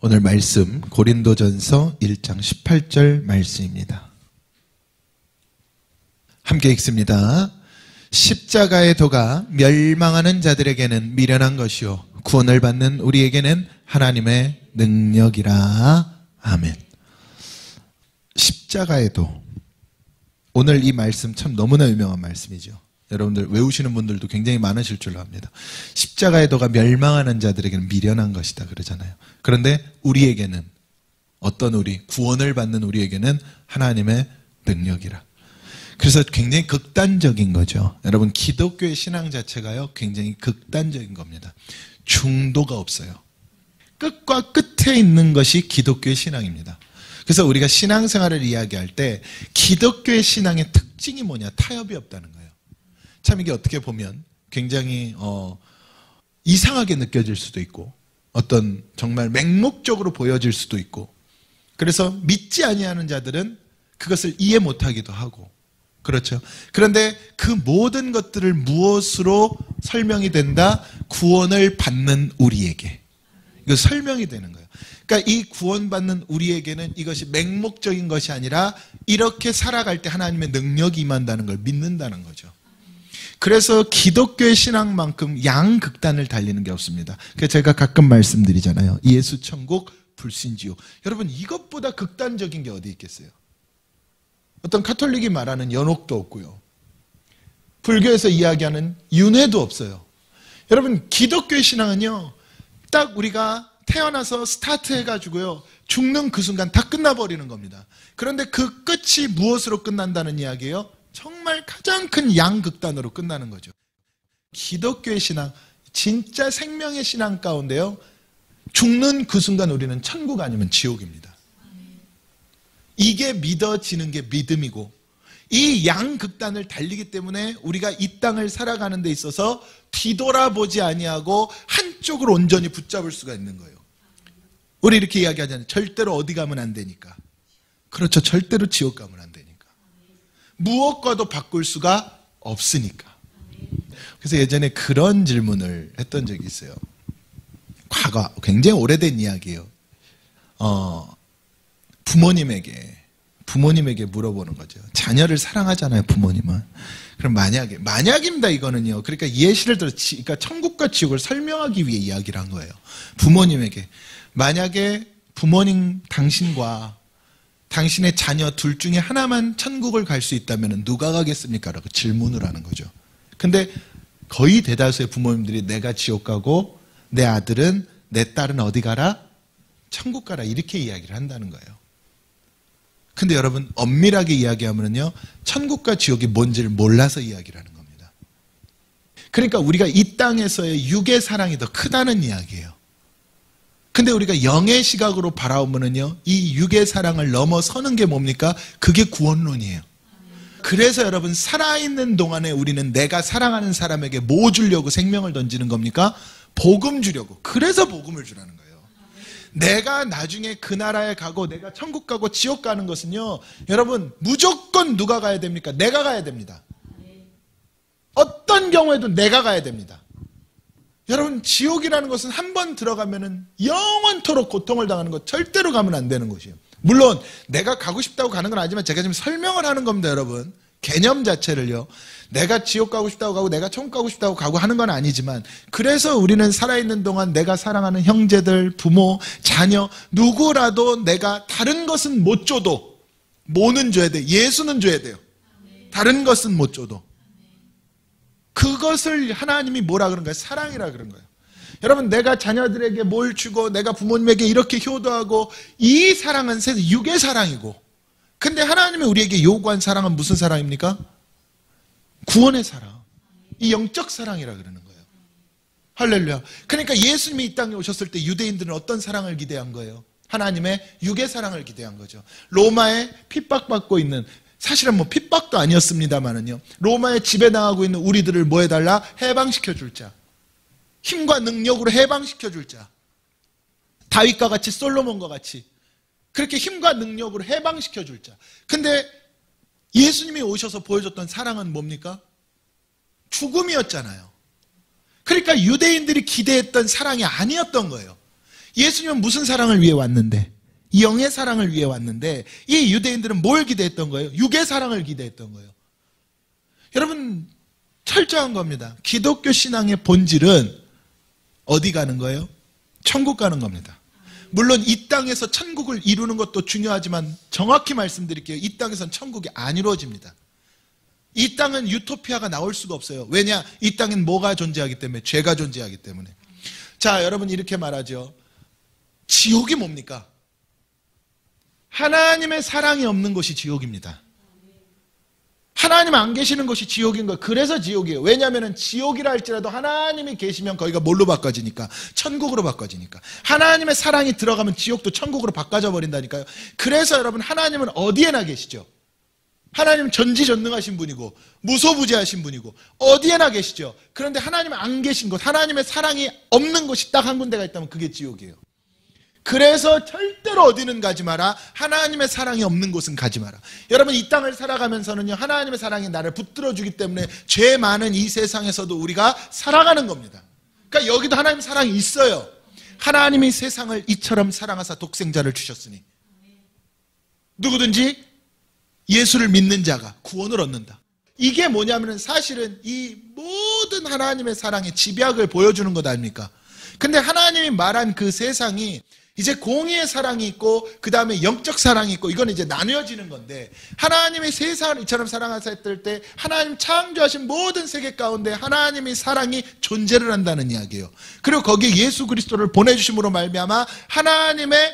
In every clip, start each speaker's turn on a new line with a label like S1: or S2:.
S1: 오늘 말씀 고린도전서 1장 18절 말씀입니다. 함께 읽습니다. 십자가의 도가 멸망하는 자들에게는 미련한 것이요 구원을 받는 우리에게는 하나님의 능력이라. 아멘. 십자가의 도. 오늘 이 말씀 참 너무나 유명한 말씀이죠. 여러분들 외우시는 분들도 굉장히 많으실 줄로 압니다. 십자가의 도가 멸망하는 자들에게는 미련한 것이다 그러잖아요. 그런데 우리에게는, 어떤 우리, 구원을 받는 우리에게는 하나님의 능력이라. 그래서 굉장히 극단적인 거죠. 여러분, 기독교의 신앙 자체가요 굉장히 극단적인 겁니다. 중도가 없어요. 끝과 끝에 있는 것이 기독교의 신앙입니다. 그래서 우리가 신앙생활을 이야기할 때 기독교의 신앙의 특징이 뭐냐? 타협이 없다는 거예요. 참 이게 어떻게 보면 굉장히 이상하게 느껴질 수도 있고 어떤 정말 맹목적으로 보여질 수도 있고, 그래서 믿지 아니하는 자들은 그것을 이해 못하기도 하고 그렇죠. 그런데 그 모든 것들을 무엇으로 설명이 된다? 구원을 받는 우리에게. 이거 설명이 되는 거예요. 그러니까 이 구원받는 우리에게는 이것이 맹목적인 것이 아니라 이렇게 살아갈 때 하나님의 능력이 임한다는 걸 믿는다는 거죠. 그래서 기독교의 신앙만큼 양극단을 달리는 게 없습니다. 그래서 제가 가끔 말씀드리잖아요. 예수 천국, 불신지옥. 여러분, 이것보다 극단적인 게 어디 있겠어요? 어떤 카톨릭이 말하는 연옥도 없고요. 불교에서 이야기하는 윤회도 없어요. 여러분, 기독교의 신앙은요, 딱 우리가 태어나서 스타트 해가지고요, 죽는 그 순간 다 끝나버리는 겁니다. 그런데 그 끝이 무엇으로 끝난다는 이야기예요? 정말 가장 큰 양극단으로 끝나는 거죠. 기독교의 신앙, 진짜 생명의 신앙 가운데요, 죽는 그 순간 우리는 천국 아니면 지옥입니다. 이게 믿어지는 게 믿음이고, 이 양극단을 달리기 때문에 우리가 이 땅을 살아가는 데 있어서 뒤돌아보지 아니하고 한쪽을 온전히 붙잡을 수가 있는 거예요. 우리 이렇게 이야기하잖아요. 절대로 어디 가면 안 되니까. 그렇죠. 절대로 지옥 가면 안 되니까. 무엇과도 바꿀 수가 없으니까. 그래서 예전에 그런 질문을 했던 적이 있어요. 과거, 굉장히 오래된 이야기예요. 부모님에게 물어보는 거죠. 자녀를 사랑하잖아요, 부모님은. 그럼 만약입니다, 이거는요. 그러니까 예시를 들어, 그러니까 천국과 지옥을 설명하기 위해 이야기를 한 거예요. 부모님에게. 만약에 부모님 당신과 당신의 자녀 둘 중에 하나만 천국을 갈 수 있다면 누가 가겠습니까? 라고 질문을 하는 거죠. 근데 거의 대다수의 부모님들이 내가 지옥 가고 내 아들은, 내 딸은 어디 가라? 천국 가라. 이렇게 이야기를 한다는 거예요. 근데 여러분, 엄밀하게 이야기하면요, 천국과 지옥이 뭔지를 몰라서 이야기를 하는 겁니다. 그러니까 우리가 이 땅에서의 육의 사랑이 더 크다는 이야기예요. 근데 우리가 영의 시각으로 바라보면요, 이 육의 사랑을 넘어서는 게 뭡니까? 그게 구원론이에요. 그래서 여러분, 살아있는 동안에 우리는 내가 사랑하는 사람에게 뭐 주려고 생명을 던지는 겁니까? 복음 주려고. 그래서 복음을 주라는 거예요. 내가 나중에 그 나라에 가고 내가 천국 가고 지옥 가는 것은요, 여러분, 무조건 누가 가야 됩니까? 내가 가야 됩니다. 어떤 경우에도 내가 가야 됩니다. 여러분, 지옥이라는 것은 한 번 들어가면은 영원토록 고통을 당하는 것, 절대로 가면 안 되는 곳이에요. 물론 내가 가고 싶다고 가는 건 아니지만 제가 지금 설명을 하는 겁니다, 여러분. 개념 자체를요. 내가 지옥 가고 싶다고 가고 내가 천국 가고 싶다고 가고 하는 건 아니지만, 그래서 우리는 살아있는 동안 내가 사랑하는 형제들, 부모, 자녀, 누구라도 내가 다른 것은 못 줘도 뭐는 줘야 돼? 예수는 줘야 돼요. 다른 것은 못 줘도. 그것을 하나님이 뭐라 그런 거예요? 사랑이라 그런 거예요. 여러분, 내가 자녀들에게 뭘 주고 내가 부모님에게 이렇게 효도하고, 이 사랑은 육의 사랑이고, 근데 하나님이 우리에게 요구한 사랑은 무슨 사랑입니까? 구원의 사랑. 이 영적 사랑이라 그러는 거예요. 할렐루야. 그러니까 예수님이 이 땅에 오셨을 때 유대인들은 어떤 사랑을 기대한 거예요? 하나님의 육의 사랑을 기대한 거죠. 로마에 핍박받고 있는, 사실은 뭐 핍박도 아니었습니다만은요, 로마의 지배당하고 있는 우리들을 뭐 해달라? 해방시켜 줄 자. 힘과 능력으로 해방시켜 줄 자. 다윗과 같이, 솔로몬과 같이 그렇게 힘과 능력으로 해방시켜 줄 자. 근데 예수님이 오셔서 보여줬던 사랑은 뭡니까? 죽음이었잖아요. 그러니까 유대인들이 기대했던 사랑이 아니었던 거예요. 예수님은 무슨 사랑을 위해 왔는데? 영의 사랑을 위해 왔는데 이 유대인들은 뭘 기대했던 거예요? 육의 사랑을 기대했던 거예요. 여러분 철저한 겁니다. 기독교 신앙의 본질은 어디 가는 거예요? 천국 가는 겁니다. 물론 이 땅에서 천국을 이루는 것도 중요하지만 정확히 말씀드릴게요. 이 땅에서는 천국이 안 이루어집니다. 이 땅은 유토피아가 나올 수가 없어요. 왜냐? 이 땅엔 뭐가 존재하기 때문에? 죄가 존재하기 때문에. 자, 여러분 이렇게 말하죠. 지옥이 뭡니까? 하나님의 사랑이 없는 곳이 지옥입니다. 하나님 안 계시는 곳이 지옥인 거예요. 그래서 지옥이에요. 왜냐하면 지옥이라 할지라도 하나님이 계시면 거기가 뭘로 바꿔지니까? 천국으로 바꿔지니까. 하나님의 사랑이 들어가면 지옥도 천국으로 바꿔져 버린다니까요. 그래서 여러분 하나님은 어디에나 계시죠. 하나님은 전지전능하신 분이고 무소부재하신 분이고 어디에나 계시죠. 그런데 하나님은 안 계신 곳, 하나님의 사랑이 없는 곳이 딱 한 군데가 있다면 그게 지옥이에요. 그래서 절대로 어디는 가지 마라. 하나님의 사랑이 없는 곳은 가지 마라. 여러분 이 땅을 살아가면서는요 하나님의 사랑이 나를 붙들어주기 때문에 죄 많은 이 세상에서도 우리가 살아가는 겁니다. 그러니까 여기도 하나님의 사랑이 있어요. 하나님이 세상을 이처럼 사랑하사 독생자를 주셨으니 누구든지 예수를 믿는 자가 구원을 얻는다. 이게 뭐냐면 사실은 이 모든 하나님의 사랑의 집약을 보여주는 것 아닙니까? 근데 하나님이 말한 그 세상이 이제 공의의 사랑이 있고 그 다음에 영적 사랑이 있고 이건 이제 나뉘어지는 건데 하나님이 세상을 이처럼 사랑하셨을 때 하나님 창조하신 모든 세계 가운데 하나님의 사랑이 존재를 한다는 이야기예요. 그리고 거기에 예수 그리스도를 보내주심으로 말미암아 하나님의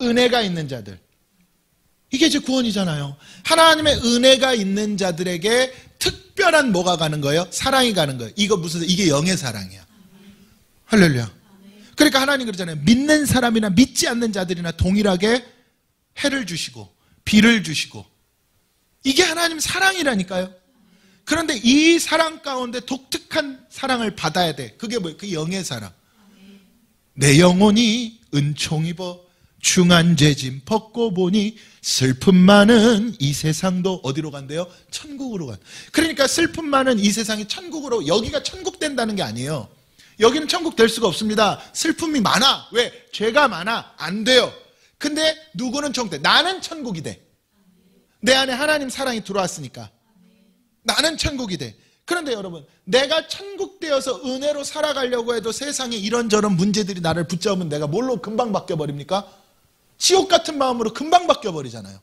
S1: 은혜가 있는 자들, 이게 이제 구원이잖아요. 하나님의 은혜가 있는 자들에게 특별한 뭐가 가는 거예요? 사랑이 가는 거예요. 이게 영의 사랑이야. 할렐루야. 그러니까 하나님 그러잖아요. 믿는 사람이나 믿지 않는 자들이나 동일하게 해를 주시고 비를 주시고, 이게 하나님 사랑이라니까요. 그런데 이 사랑 가운데 독특한 사랑을 받아야 돼. 그게 뭐예요? 그 영의 사랑. 내 영혼이 은총 입어 중한 죄짐 벗고 보니 슬픔 많은 이 세상도 어디로 간대요? 천국으로 간. 그러니까 슬픔 많은 이 세상이 천국으로, 여기가 천국 된다는 게 아니에요. 여기는 천국 될 수가 없습니다. 슬픔이 많아. 왜? 죄가 많아. 안 돼요. 근데 누구는 천국 돼? 나는 천국이 돼. 내 안에 하나님 사랑이 들어왔으니까 나는 천국이 돼. 그런데 여러분, 내가 천국 되어서 은혜로 살아가려고 해도 세상에 이런저런 문제들이 나를 붙잡으면 내가 뭘로 금방 바뀌어버립니까? 지옥 같은 마음으로 금방 바뀌어버리잖아요.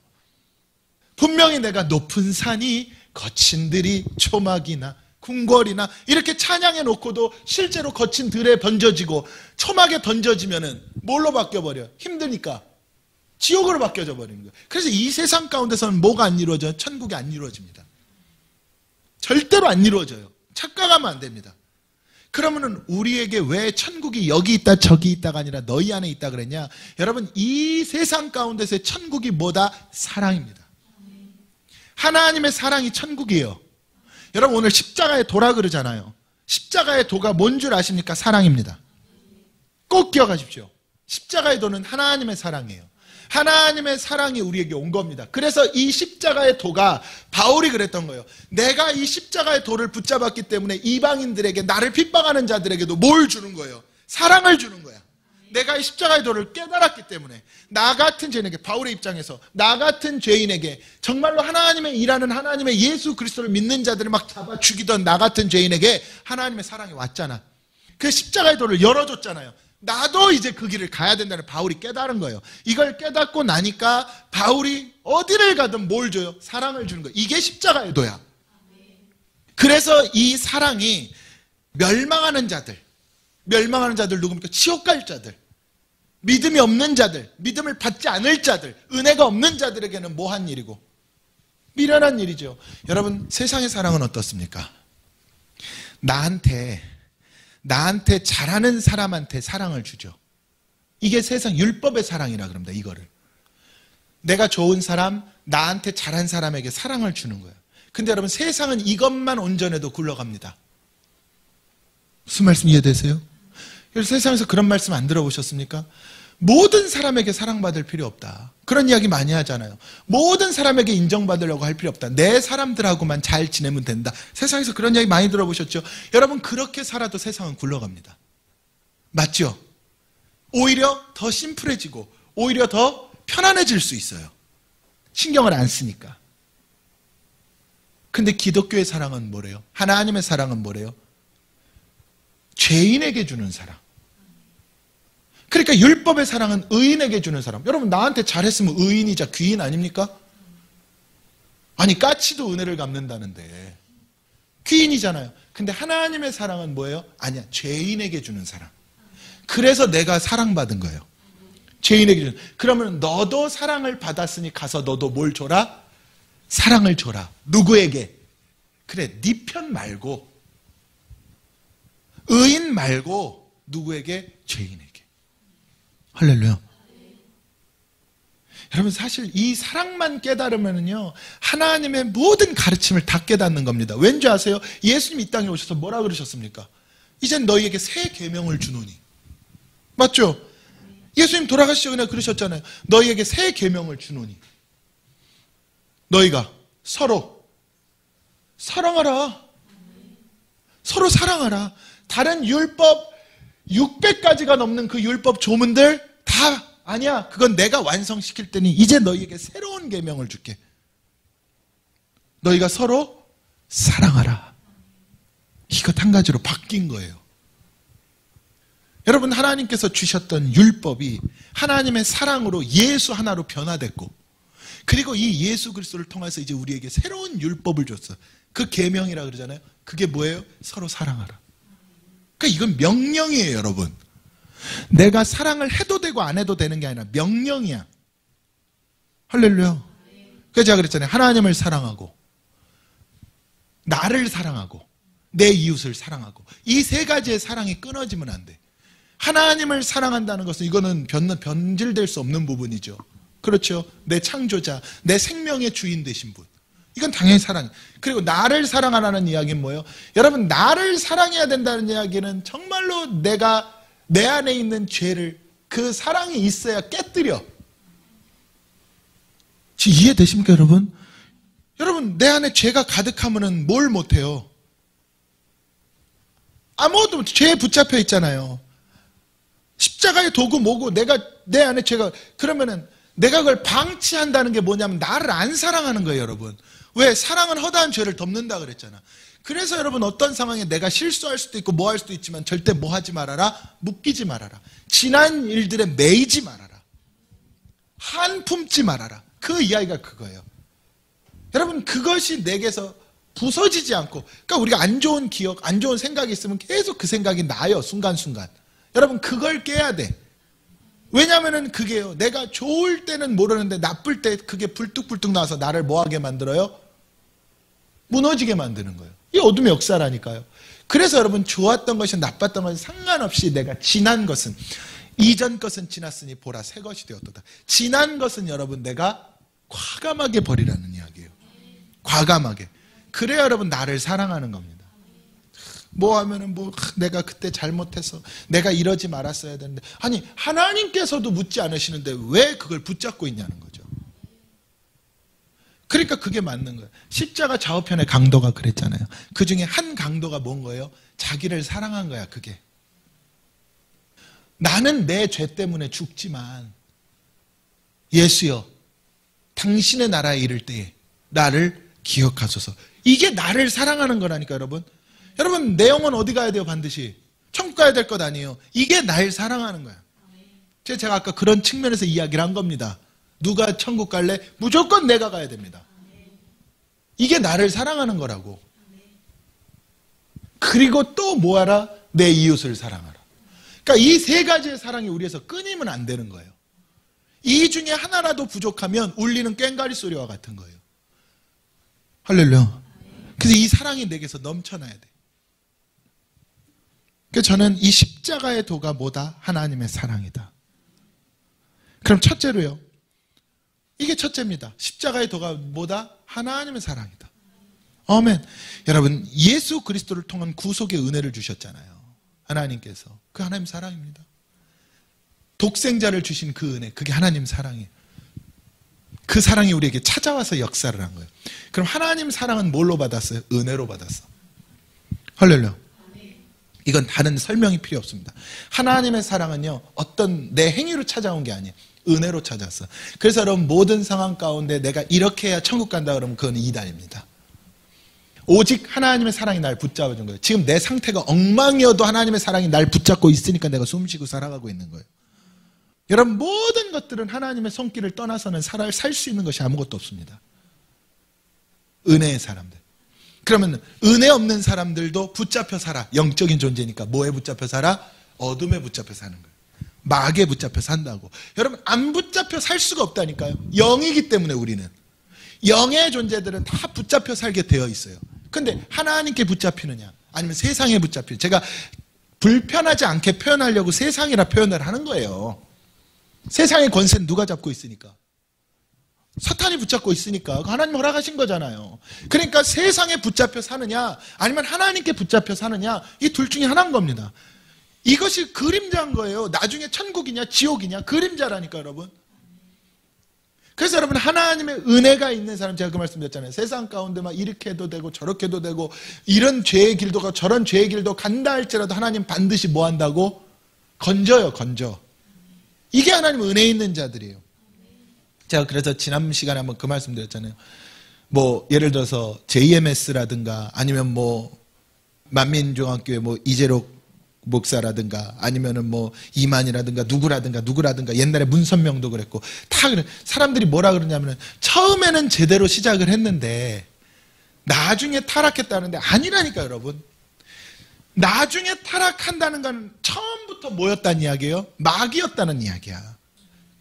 S1: 분명히 내가 높은 산이 거친 들이 초막이나 궁궐이나 이렇게 찬양해 놓고도 실제로 거친 들에 던져지고 초막에 던져지면은 뭘로 바뀌어버려요? 힘드니까 지옥으로 바뀌어져 버리는 거예요. 그래서 이 세상 가운데서는 뭐가 안 이루어져요? 천국이 안 이루어집니다. 절대로 안 이루어져요. 착각하면 안 됩니다. 그러면은 우리에게 왜 천국이 여기 있다 저기 있다가 아니라 너희 안에 있다 그랬냐? 여러분, 이 세상 가운데서의 천국이 뭐다? 사랑입니다. 하나님의 사랑이 천국이에요. 여러분, 오늘 십자가의 도라 그러잖아요. 십자가의 도가 뭔 줄 아십니까? 사랑입니다. 꼭 기억하십시오. 십자가의 도는 하나님의 사랑이에요. 하나님의 사랑이 우리에게 온 겁니다. 그래서 이 십자가의 도가, 바울이 그랬던 거예요. 내가 이 십자가의 도를 붙잡았기 때문에 이방인들에게, 나를 핍박하는 자들에게도 뭘 주는 거예요? 사랑을 주는 거야. 내가 이 십자가의 도를 깨달았기 때문에 나 같은 죄인에게, 바울의 입장에서 나 같은 죄인에게, 정말로 하나님의 일하는 하나님의 예수 그리스도를 믿는 자들을 막 잡아 죽이던 나 같은 죄인에게 하나님의 사랑이 왔잖아. 그 십자가의 도를 열어줬잖아요. 나도 이제 그 길을 가야 된다는 바울이 깨달은 거예요. 이걸 깨닫고 나니까 바울이 어디를 가든 뭘 줘요? 사랑을 주는 거예요. 이게 십자가의 도야. 그래서 이 사랑이 멸망하는 자들 누굽니까? 지옥 갈 자들, 믿음이 없는 자들, 믿음을 받지 않을 자들, 은혜가 없는 자들에게는 뭐한 일이고? 미련한 일이죠. 여러분, 세상의 사랑은 어떻습니까? 나한테 잘하는 사람한테 사랑을 주죠. 이게 세상 율법의 사랑이라 그럽니다. 이거를. 내가 좋은 사람, 나한테 잘한 사람에게 사랑을 주는 거예요. 근데 여러분, 세상은 이것만 온전해도 굴러갑니다. 무슨 말씀 이해되세요? 세상에서 그런 말씀 안 들어보셨습니까? 모든 사람에게 사랑받을 필요 없다. 그런 이야기 많이 하잖아요. 모든 사람에게 인정받으려고 할 필요 없다. 내 사람들하고만 잘 지내면 된다. 세상에서 그런 이야기 많이 들어보셨죠? 여러분, 그렇게 살아도 세상은 굴러갑니다. 맞죠? 오히려 더 심플해지고 오히려 더 편안해질 수 있어요. 신경을 안 쓰니까. 근데 기독교의 사랑은 뭐래요? 하나님의 사랑은 뭐래요? 죄인에게 주는 사랑. 그러니까 율법의 사랑은 의인에게 주는 사랑. 여러분, 나한테 잘했으면 의인이자 귀인 아닙니까? 아니, 까치도 은혜를 갚는다는데 귀인이잖아요. 근데 하나님의 사랑은 뭐예요? 아니야, 죄인에게 주는 사랑. 그래서 내가 사랑받은 거예요. 죄인에게 주는. 그러면 너도 사랑을 받았으니 가서 너도 뭘 줘라? 사랑을 줘라. 누구에게? 그래, 네 편 말고, 의인 말고 누구에게? 죄인에게. 할렐루야. 여러분, 사실 이 사랑만 깨달으면요, 하나님의 모든 가르침을 다 깨닫는 겁니다. 왠지 아세요? 예수님 이 땅에 오셔서 뭐라 그러셨습니까? 이젠 너희에게 새 계명을 주노니. 맞죠? 예수님 돌아가시기 전에 그러셨잖아요. 너희에게 새 계명을 주노니. 너희가 서로 사랑하라. 서로 사랑하라. 다른 율법 600가지가 넘는 그 율법 조문들 다 아니야. 그건 내가 완성시킬 테니 이제 너희에게 새로운 계명을 줄게. 너희가 서로 사랑하라. 이것 한 가지로 바뀐 거예요. 여러분, 하나님께서 주셨던 율법이 하나님의 사랑으로 예수 하나로 변화됐고, 그리고 이 예수 그리스도를 통해서 이제 우리에게 새로운 율법을 줬어. 그 계명이라 그러잖아요. 그게 뭐예요? 서로 사랑하라. 그러니까 이건 명령이에요, 여러분. 내가 사랑을 해도 되고 안 해도 되는 게 아니라 명령이야. 할렐루야. 그래서 제가 그랬잖아요. 하나님을 사랑하고 나를 사랑하고 내 이웃을 사랑하고, 이 세 가지의 사랑이 끊어지면 안 돼. 하나님을 사랑한다는 것은 이거는 변질될 수 없는 부분이죠. 그렇죠. 내 창조자, 내 생명의 주인 되신 분. 이건 당연히 사랑. 그리고 나를 사랑하라는 이야기는 뭐예요? 여러분, 나를 사랑해야 된다는 이야기는 정말로 내가 내 안에 있는 죄를, 그 사랑이 있어야 깨뜨려. 지금 이해되십니까, 여러분? 여러분, 내 안에 죄가 가득하면 뭘 못해요? 아무것도 죄에 붙잡혀 있잖아요. 십자가의 도구 뭐고, 내 안에 죄가, 그러면은 내가 그걸 방치한다는 게 뭐냐면 나를 안 사랑하는 거예요, 여러분. 왜? 사랑은 허다한 죄를 덮는다 그랬잖아. 그래서 여러분, 어떤 상황에 내가 실수할 수도 있고 뭐 할 수도 있지만 절대 뭐 하지 말아라? 묶이지 말아라. 지난 일들에 매이지 말아라. 한 품지 말아라. 그 이야기가 그거예요. 여러분, 그것이 내게서 부서지지 않고, 그러니까 우리가 안 좋은 기억, 안 좋은 생각이 있으면 계속 그 생각이 나요, 순간순간. 여러분, 그걸 깨야 돼. 왜냐면은 그게요, 내가 좋을 때는 모르는데 나쁠 때 그게 불뚝불뚝 나와서 나를 뭐하게 만들어요? 무너지게 만드는 거예요. 이 어둠의 역사라니까요. 그래서 여러분, 좋았던 것이 나빴던 것이 상관없이 내가 지난 것은, 이전 것은 지났으니 보라 새 것이 되었도다. 지난 것은 여러분 내가 과감하게 버리라는 이야기예요. 과감하게. 그래야 여러분 나를 사랑하는 겁니다. 뭐 하면은 내가 그때 잘못해서 내가 이러지 말았어야 되는데, 아니, 하나님께서도 묻지 않으시는데 왜 그걸 붙잡고 있냐는 거죠. 그러니까 그게 맞는 거예요. 십자가 좌우편의 강도가 그랬잖아요. 그 중에 한 강도가 뭔 거예요? 자기를 사랑한 거야. 그게 나는 내 죄 때문에 죽지만 예수여, 당신의 나라에 이를 때에 나를 기억하소서. 이게 나를 사랑하는 거라니까. 여러분, 내 영혼 어디 가야 돼요? 반드시 천국 가야 될 것 아니에요. 이게 날 사랑하는 거야. 제가 아까 그런 측면에서 이야기를 한 겁니다. 누가 천국 갈래? 무조건 내가 가야 됩니다. 이게 나를 사랑하는 거라고. 그리고 또 뭐하라? 내 이웃을 사랑하라. 그러니까 이 세 가지의 사랑이 우리에서 끊이면 안 되는 거예요. 이 중에 하나라도 부족하면 울리는 꽹과리 소리와 같은 거예요. 할렐루야. 그래서 이 사랑이 내게서 넘쳐나야 돼. 그래서 저는 이 십자가의 도가 뭐다? 하나님의 사랑이다. 그럼 첫째로요, 이게 첫째입니다. 십자가의 도가 뭐다? 하나님의 사랑이다. 아멘. 여러분, 예수 그리스도를 통한 구속의 은혜를 주셨잖아요. 하나님께서. 그 하나님 사랑입니다. 독생자를 주신 그 은혜, 그게 하나님 사랑이에요. 그 사랑이 우리에게 찾아와서 역사를 한 거예요. 그럼 하나님 사랑은 뭘로 받았어요? 은혜로 받았어. 할렐루야. 이건 다른 설명이 필요 없습니다. 하나님의 사랑은요, 어떤 내 행위로 찾아온 게 아니에요. 은혜로 찾아왔어. 그래서 여러분, 모든 상황 가운데 내가 이렇게 해야 천국 간다 그러면 그건 이단입니다. 오직 하나님의 사랑이 날 붙잡아준 거예요. 지금 내 상태가 엉망이어도 하나님의 사랑이 날 붙잡고 있으니까 내가 숨쉬고 살아가고 있는 거예요. 여러분, 모든 것들은 하나님의 손길을 떠나서는 살 수 있는 것이 아무것도 없습니다. 은혜의 사람들. 그러면 은혜 없는 사람들도 붙잡혀 살아. 영적인 존재니까 뭐에 붙잡혀 살아? 어둠에 붙잡혀 사는 거예요. 마귀에 붙잡혀 산다고. 여러분, 안 붙잡혀 살 수가 없다니까요. 영이기 때문에 우리는. 영의 존재들은 다 붙잡혀 살게 되어 있어요. 근데 하나님께 붙잡히느냐 아니면 세상에 붙잡히느냐. 제가 불편하지 않게 표현하려고 세상이라 표현을 하는 거예요. 세상의 권세는 누가 잡고 있으니까? 사탄이 붙잡고 있으니까. 하나님 허락하신 거잖아요. 그러니까 세상에 붙잡혀 사느냐 아니면 하나님께 붙잡혀 사느냐, 이 둘 중에 하나인 겁니다. 이것이 그림자인 거예요. 나중에 천국이냐 지옥이냐 그림자라니까 여러분. 그래서 여러분, 하나님의 은혜가 있는 사람, 제가 그 말씀드렸잖아요. 세상 가운데 막 이렇게 해도 되고 저렇게 해도 되고 이런 죄의 길도 가고 저런 죄의 길도 간다 할지라도 하나님 반드시 뭐 한다고? 건져요. 건져. 이게 하나님 은혜 있는 자들이에요. 제가 그래서 지난 시간에 한번 그 말씀 드렸잖아요. 뭐 예를 들어서 JMS라든가 아니면 뭐 만민중학교의 뭐 이재록 목사라든가 아니면은 뭐 이만이라든가 누구라든가 옛날에 문선명도 그랬고 다 그래. 사람들이 뭐라 그러냐면은 처음에는 제대로 시작을 했는데 나중에 타락했다는데 아니라니까 여러분. 나중에 타락한다는 건 처음부터 뭐였다는 이야기예요? 마귀였다는 이야기야.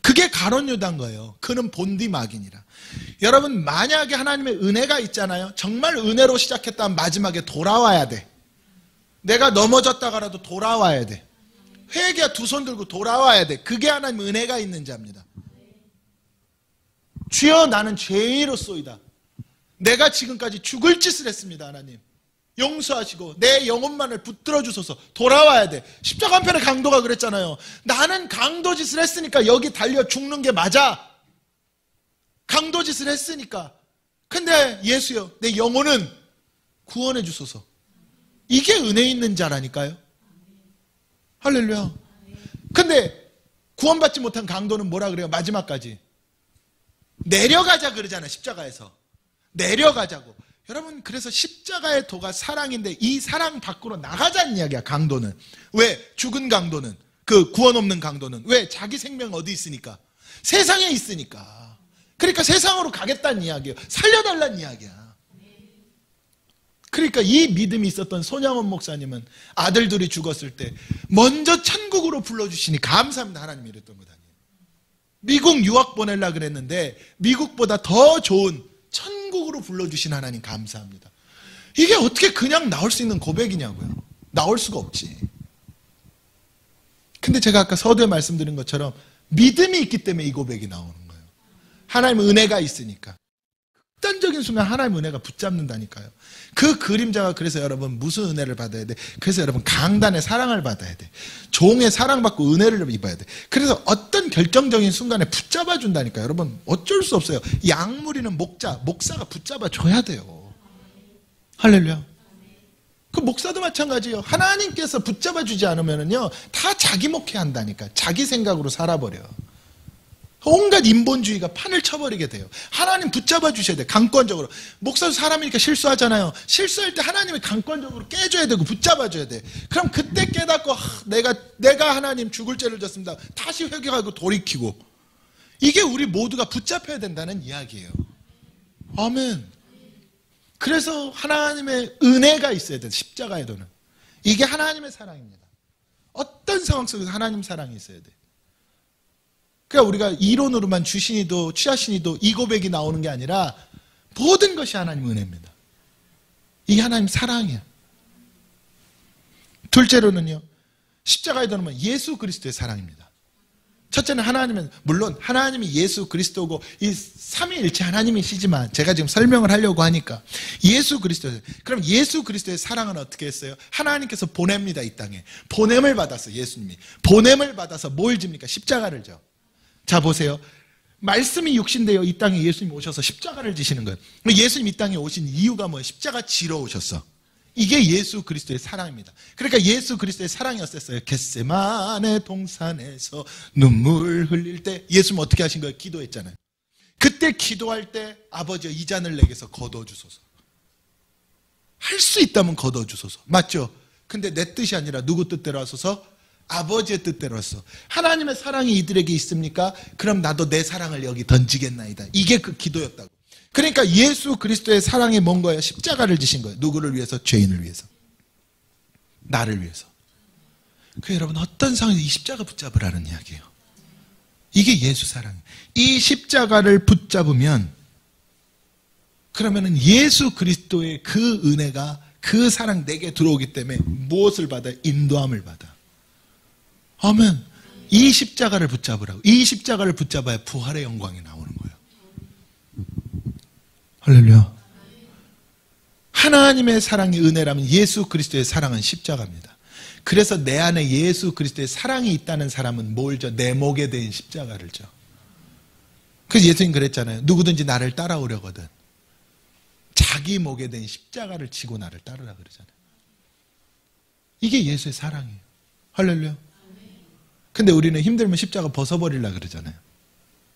S1: 그게 가룟 유다인 거예요. 그는 본디 마귀니라. 여러분, 만약에 하나님의 은혜가 있잖아요. 정말 은혜로 시작했다면 마지막에 돌아와야 돼. 내가 넘어졌다가라도 돌아와야 돼. 회개야 두 손 들고 돌아와야 돼. 그게 하나님 은혜가 있는 자입니다. 주여, 나는 죄인으로소이다. 내가 지금까지 죽을 짓을 했습니다. 하나님 용서하시고 내 영혼만을 붙들어 주소서. 돌아와야 돼. 십자가 한편의 강도가 그랬잖아요. 나는 강도 짓을 했으니까 여기 달려 죽는 게 맞아. 강도 짓을 했으니까. 근데 예수여, 내 영혼은 구원해 주소서. 이게 은혜 있는 자라니까요. 할렐루야. 근데 구원받지 못한 강도는 뭐라 그래요? 마지막까지 내려가자 그러잖아요. 십자가에서 내려가자고. 여러분, 그래서 십자가의 도가 사랑인데 이 사랑 밖으로 나가자는 이야기야. 강도는 왜? 죽은 강도는, 그 구원 없는 강도는 왜? 자기 생명 어디 있으니까? 세상에 있으니까. 그러니까 세상으로 가겠다는 이야기예요. 살려달라는 이야기야. 그러니까 이 믿음이 있었던 손양원 목사님은 아들들이 죽었을 때 먼저 천국으로 불러주시니 감사합니다. 하나님이 이랬던 거 아니에요. 미국 유학 보내려고 그랬는데 미국보다 더 좋은 천국으로 불러주신 하나님 감사합니다. 이게 어떻게 그냥 나올 수 있는 고백이냐고요. 나올 수가 없지. 근데 제가 아까 서두에 말씀드린 것처럼 믿음이 있기 때문에 이 고백이 나오는 거예요. 하나님의 은혜가 있으니까. 극단적인 순간 하나님의 은혜가 붙잡는다니까요. 그 그림자가, 그래서 여러분 무슨 은혜를 받아야 돼? 그래서 여러분 강단의 사랑을 받아야 돼. 종의 사랑받고 은혜를 입어야 돼. 그래서 어떤 결정적인 순간에 붙잡아 준다니까요. 여러분 어쩔 수 없어요. 약물이는 목사가 붙잡아 줘야 돼요. 할렐루야. 그 목사도 마찬가지예요. 하나님께서 붙잡아 주지 않으면은요 다 자기 목회한다니까. 자기 생각으로 살아버려. 온갖 인본주의가 판을 쳐버리게 돼요. 하나님 붙잡아 주셔야 돼요. 강권적으로. 목사도 사람이니까 실수하잖아요. 실수할 때 하나님이 강권적으로 깨줘야 되고 붙잡아 줘야 돼. 그럼 그때 깨닫고 내가 하나님 죽을 죄를 졌습니다. 다시 회개하고 돌이키고. 이게 우리 모두가 붙잡혀야 된다는 이야기예요. 아멘. 그래서 하나님의 은혜가 있어야 돼요. 십자가에도는. 이게 하나님의 사랑입니다. 어떤 상황 속에서 하나님 사랑이 있어야 돼요. 그러니까 우리가 이론으로만 주신이도 취하신이도 이 고백이 나오는 게 아니라 모든 것이 하나님 은혜입니다. 이게 하나님 사랑이야. 둘째로는요, 십자가에 드러나면 예수 그리스도의 사랑입니다. 첫째는 하나님은, 물론 하나님이 예수 그리스도고 이 삼위일체 하나님이시지만 제가 지금 설명을 하려고 하니까 예수 그리스도. 그럼 예수 그리스도의 사랑은 어떻게 했어요? 하나님께서 보냅니다. 이 땅에 보냄을 받았어. 예수님이 보냄을 받아서 뭘 집니까? 십자가를 져. 자 보세요. 말씀이 육신되어 이 땅에 예수님이 오셔서 십자가를 지시는 거예요. 예수님 이 땅에 오신 이유가 뭐예요? 십자가 지러 오셨어. 이게 예수 그리스도의 사랑입니다. 그러니까 예수 그리스도의 사랑이 어땠어요? 겟세마네 동산에서 눈물 흘릴 때 예수님 어떻게 하신 거예요? 기도했잖아요. 그때 기도할 때 아버지여 이 잔을 내게서 거둬주소서. 할 수 있다면 거둬주소서. 맞죠? 근데 내 뜻이 아니라 누구 뜻대로 하소서? 아버지의 뜻대로 하소서. 하나님의 사랑이 이들에게 있습니까? 그럼 나도 내 사랑을 여기 던지겠나이다. 이게 그 기도였다고. 그러니까 예수 그리스도의 사랑이 뭔 거예요? 십자가를 지신 거예요. 누구를 위해서? 죄인을 위해서. 나를 위해서. 그 여러분 어떤 상황에서 이 십자가 붙잡으라는 이야기예요. 이게 예수 사랑이에요. 이 십자가를 붙잡으면 그러면은 예수 그리스도의 그 은혜가 그 사랑 내게 들어오기 때문에 무엇을 받아요? 인도함을 받아. 아멘. 이 십자가를 붙잡으라고. 이 십자가를 붙잡아야 부활의 영광이 나오는 거예요. 할렐루야. 하나님의 사랑이 은혜라면 예수 그리스도의 사랑은 십자가입니다. 그래서 내 안에 예수 그리스도의 사랑이 있다는 사람은 뭘 져? 내 목에 대인 십자가를 져. 그래서 예수님 그랬잖아요. 누구든지 나를 따라오려거든 자기 목에 대인 십자가를 지고 나를 따르라 그러잖아요. 이게 예수의 사랑이에요. 할렐루야. 근데 우리는 힘들면 십자가 벗어버리려고 그러잖아요.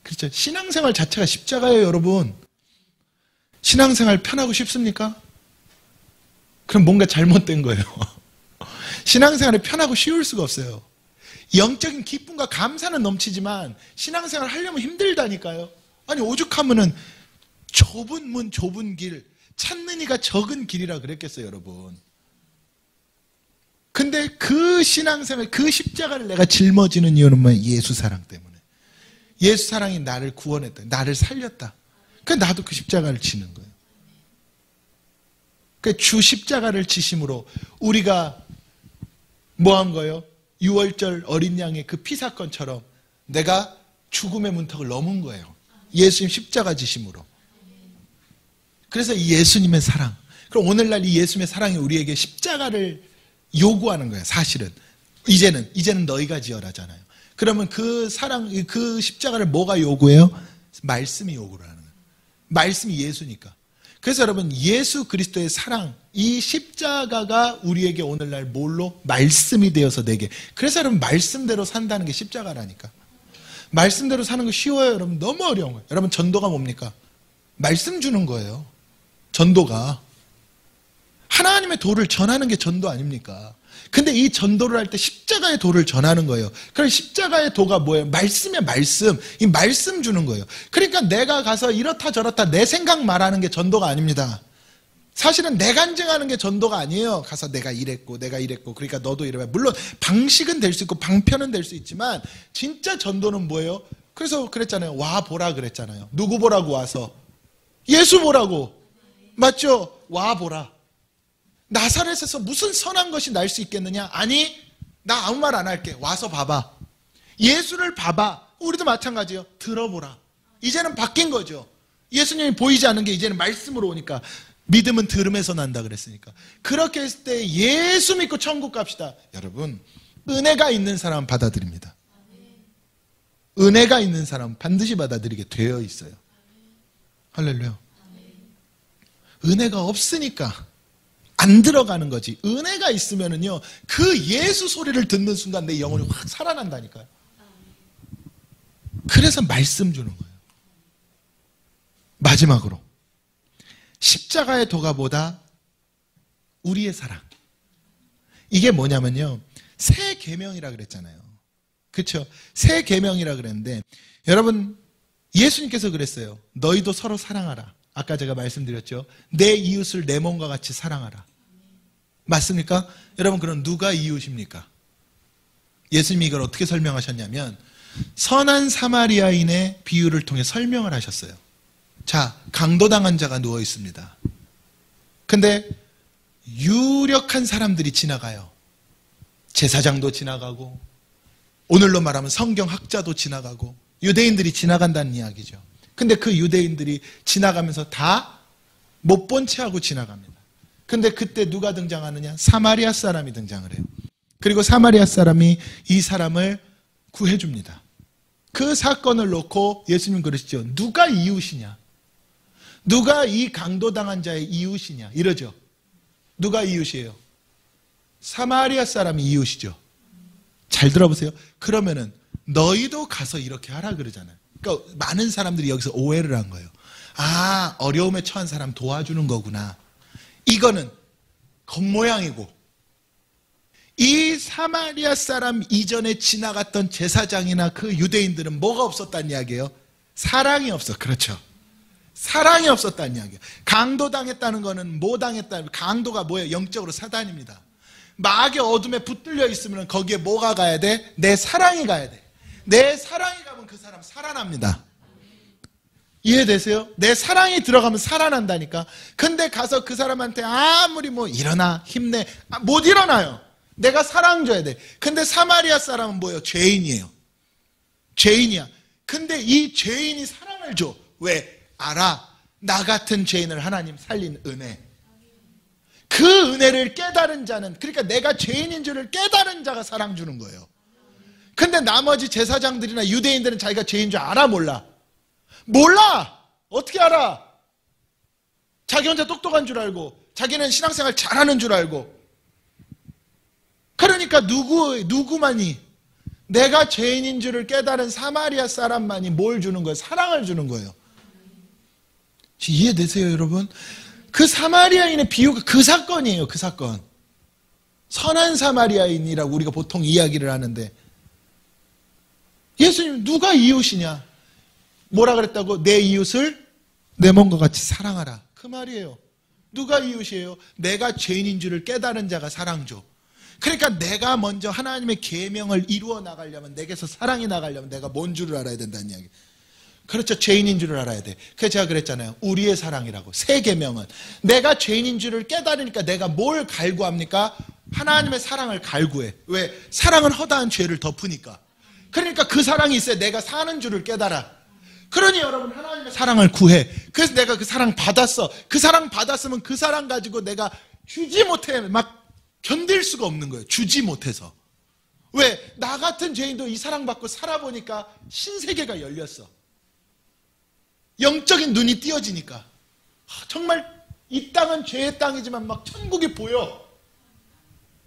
S1: 그렇죠? 신앙생활 자체가 십자가예요, 여러분. 신앙생활 편하고 쉽습니까? 그럼 뭔가 잘못된 거예요. 신앙생활이 편하고 쉬울 수가 없어요. 영적인 기쁨과 감사는 넘치지만 신앙생활 하려면 힘들다니까요. 아니 오죽하면은 좁은 문 좁은 길 찾는 이가 적은 길이라 그랬겠어요, 여러분. 근데 그 신앙생활 그 십자가를 내가 짊어지는 이유는 뭐예요? 예수 사랑 때문에. 예수 사랑이 나를 구원했다. 나를 살렸다. 그러니까 나도 그 십자가를 지는 거예요. 그러니까 주 십자가를 지심으로 우리가 뭐 한 거예요? 6월절 어린 양의 그 피 사건처럼 내가 죽음의 문턱을 넘은 거예요. 예수님 십자가 지심으로. 그래서 이 예수님의 사랑. 그럼 오늘날 이 예수님의 사랑이 우리에게 십자가를 요구하는 거예요. 사실은 이제는 너희가 지어라잖아요. 그러면 그 사랑, 그 십자가를 뭐가 요구해요? 말씀이 요구를 하는 거예요. 말씀이 예수니까. 그래서 여러분 예수 그리스도의 사랑, 이 십자가가 우리에게 오늘날 뭘로? 말씀이 되어서 내게. 그래서 여러분 말씀대로 산다는 게 십자가라니까. 말씀대로 사는 거 쉬워요, 여러분. 너무 어려운 거예요. 여러분 전도가 뭡니까? 말씀 주는 거예요. 전도가. 하나님의 도를 전하는 게 전도 아닙니까? 근데 이 전도를 할 때 십자가의 도를 전하는 거예요. 그럼 십자가의 도가 뭐예요? 말씀이야, 말씀. 이 말씀 주는 거예요. 그러니까 내가 가서 이렇다 저렇다 내 생각 말하는 게 전도가 아닙니다. 사실은 내 간증하는 게 전도가 아니에요. 가서 내가 이랬고 그러니까 너도 이래봐. 물론 방식은 될 수 있고 방편은 될 수 있지만 진짜 전도는 뭐예요? 그래서 그랬잖아요. 와 보라 그랬잖아요. 누구 보라고 와서? 예수 보라고. 맞죠? 와 보라. 나사렛에서 무슨 선한 것이 날 수 있겠느냐? 아니, 나 아무 말 안 할게. 와서 봐봐. 예수를 봐봐. 우리도 마찬가지예요. 들어보라. 이제는 바뀐 거죠. 예수님이 보이지 않은 게 이제는 말씀으로 오니까. 믿음은 들음에서 난다 그랬으니까. 그렇게 했을 때 예수 믿고 천국 갑시다. 여러분, 은혜가 있는 사람은 받아들입니다. 은혜가 있는 사람은 반드시 받아들이게 되어 있어요. 할렐루야. 은혜가 없으니까 안 들어가는 거지. 은혜가 있으면은요, 그 예수 소리를 듣는 순간 내 영혼이 확 살아난다니까요. 그래서 말씀 주는 거예요. 마지막으로 십자가의 도가보다 우리의 사랑. 이게 뭐냐면요, 새 계명이라 그랬잖아요. 그렇죠? 새 계명이라 그랬는데 여러분 예수님께서 그랬어요. 너희도 서로 사랑하라. 아까 제가 말씀드렸죠. 내 이웃을 내 몸과 같이 사랑하라. 맞습니까? 여러분 그럼 누가 이웃입니까? 예수님이 이걸 어떻게 설명하셨냐면 선한 사마리아인의 비유를 통해 설명을 하셨어요. 자, 강도당한 자가 누워 있습니다. 근데 유력한 사람들이 지나가요. 제사장도 지나가고 오늘로 말하면 성경학자도 지나가고 유대인들이 지나간다는 이야기죠. 근데 그 유대인들이 지나가면서 다 못 본 채 하고 지나갑니다. 근데 그때 누가 등장하느냐? 사마리아 사람이 등장을 해요. 그리고 사마리아 사람이 이 사람을 구해줍니다. 그 사건을 놓고 예수님 그러시죠. 누가 이웃이냐? 누가 이 강도당한 자의 이웃이냐? 이러죠. 누가 이웃이에요? 사마리아 사람이 이웃이죠. 잘 들어보세요. 그러면은 너희도 가서 이렇게 하라 그러잖아요. 그러니까 많은 사람들이 여기서 오해를 한 거예요. 아, 어려움에 처한 사람 도와주는 거구나. 이거는 겉모양이고, 이 사마리아 사람 이전에 지나갔던 제사장이나 그 유대인들은 뭐가 없었다는 이야기예요? 사랑이 없어. 그렇죠. 사랑이 없었다는 이야기예요. 강도당했다는 거는 뭐 당했다는, 강도가 뭐예요? 영적으로 사단입니다. 마귀의 어둠에 붙들려 있으면 거기에 뭐가 가야 돼? 내 사랑이 가야 돼. 내 사랑이 가면 그 사람 살아납니다. 이해되세요? 내 사랑이 들어가면 살아난다니까. 근데 가서 그 사람한테 아무리 뭐 일어나, 힘내, 못 일어나요. 내가 사랑 줘야 돼. 근데 사마리아 사람은 뭐예요? 죄인이에요. 죄인이야. 근데 이 죄인이 사랑을 줘. 왜? 알아. 나 같은 죄인을 하나님 살린 은혜. 그 은혜를 깨달은 자는, 그러니까 내가 죄인인 줄을 깨달은 자가 사랑 주는 거예요. 근데 나머지 제사장들이나 유대인들은 자기가 죄인 줄 알아, 몰라? 몰라! 어떻게 알아? 자기 혼자 똑똑한 줄 알고, 자기는 신앙생활 잘하는 줄 알고. 그러니까 누구만이, 내가 죄인인 줄을 깨달은 사마리아 사람만이 뭘 주는 거예요? 사랑을 주는 거예요. 이해되세요, 여러분? 그 사마리아인의 비유가 그 사건이에요. 그 사건. 선한 사마리아인이라고 우리가 보통 이야기를 하는데, 예수님 누가 이웃이냐? 뭐라 그랬다고? 내 이웃을 내 몸과 같이 사랑하라. 그 말이에요. 누가 이웃이에요? 내가 죄인인 줄을 깨달은 자가 사랑 줘. 그러니까 내가 먼저 하나님의 계명을 이루어 나가려면, 내게서 사랑이 나가려면 내가 뭔 줄을 알아야 된다는 이야기. 그렇죠. 죄인인 줄을 알아야 돼. 그래서 제가 그랬잖아요. 우리의 사랑이라고. 새 계명은 내가 죄인인 줄을 깨달으니까 내가 뭘 갈구합니까? 하나님의 사랑을 갈구해. 왜? 사랑은 허다한 죄를 덮으니까. 그러니까 그 사랑이 있어야 내가 사는 줄을 깨달아. 그러니 여러분, 하나님의 사랑을 구해. 그래서 내가 그 사랑 받았어. 그 사랑 받았으면 그 사랑 가지고 내가 주지 못해. 막 견딜 수가 없는 거예요. 주지 못해서. 왜? 나 같은 죄인도 이 사랑 받고 살아보니까 신세계가 열렸어. 영적인 눈이 띄어지니까. 정말 이 땅은 죄의 땅이지만 막 천국이 보여.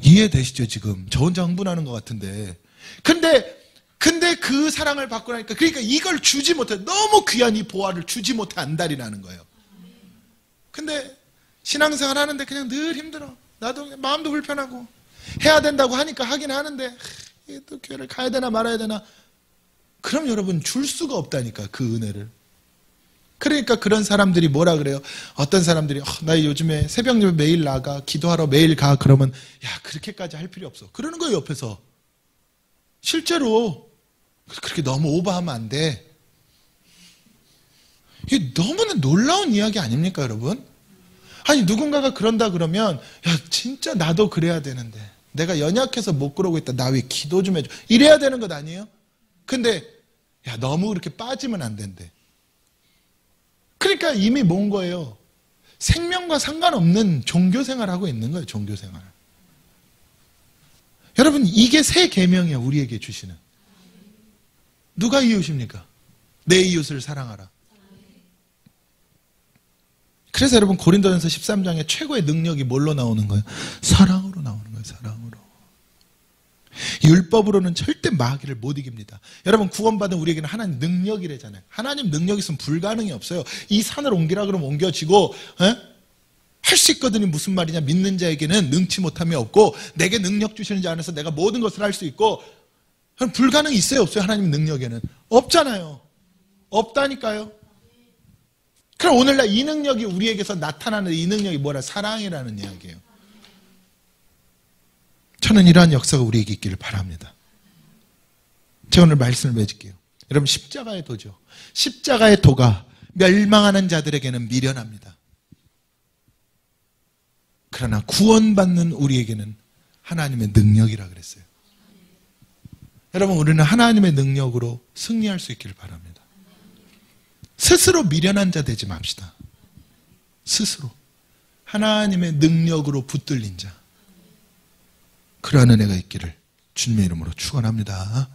S1: 이해되시죠 지금? 저 혼자 흥분하는 것 같은데. 근데 그 사랑을 받고 나니까, 그러니까 이걸 주지 못해. 너무 귀한 이 보화를 주지 못해 안달이 나는 거예요. 근데 신앙생활 하는데 그냥 늘 힘들어. 나도 마음도 불편하고. 해야 된다고 하니까 하긴 하는데, 또 교회를 가야 되나 말아야 되나. 그럼 여러분, 줄 수가 없다니까, 그 은혜를. 그러니까 그런 사람들이 뭐라 그래요? 어떤 사람들이 나 요즘에 새벽 예배 매일 나가, 기도하러 매일 가. 그러면 야, 그렇게까지 할 필요 없어. 그러는 거예요, 옆에서. 실제로 그렇게 너무 오버하면 안 돼. 이게 너무나 놀라운 이야기 아닙니까, 여러분? 아니, 누군가가 그런다 그러면 야, 진짜 나도 그래야 되는데 내가 연약해서 못 그러고 있다. 나 왜 기도 좀 해줘. 이래야 되는 것 아니에요? 근데 야, 너무 그렇게 빠지면 안 된대. 그러니까 이미 뭔 거예요? 생명과 상관없는 종교생활을 하고 있는 거예요. 종교생활. 여러분, 이게 새 계명이에요. 우리에게 주시는. 누가 이웃입니까? 내 이웃을 사랑하라. 그래서 여러분, 고린도전서 13장에 최고의 능력이 뭘로 나오는 거예요? 사랑으로 나오는 거예요. 사랑으로. 율법으로는 절대 마귀를 못 이깁니다. 여러분, 구원받은 우리에게는 하나님 능력이래잖아요. 하나님 능력 있으면 불가능이 없어요. 이 산을 옮기라 그러면 옮겨지고, 할 수 있거든요. 무슨 말이냐? 믿는 자에게는 능치 못함이 없고, 내게 능력 주시는 자 안에서 내가 모든 것을 할 수 있고. 불가능이 있어요, 없어요? 하나님 능력에는 없잖아요. 없다니까요. 그럼 오늘날 이 능력이 우리에게서 나타나는 이 능력이 뭐라? 사랑이라는 이야기예요. 저는 이러한 역사가 우리에게 있기를 바랍니다. 제가 오늘 말씀을 맺을게요. 여러분, 십자가의 도죠. 십자가의 도가 멸망하는 자들에게는 미련합니다. 그러나 구원받는 우리에게는 하나님의 능력이라 그랬어요. 여러분, 우리는 하나님의 능력으로 승리할 수 있기를 바랍니다. 스스로 미련한 자 되지 맙시다. 스스로 하나님의 능력으로 붙들린 자, 그러한 은혜가 있기를 주님의 이름으로 축원합니다.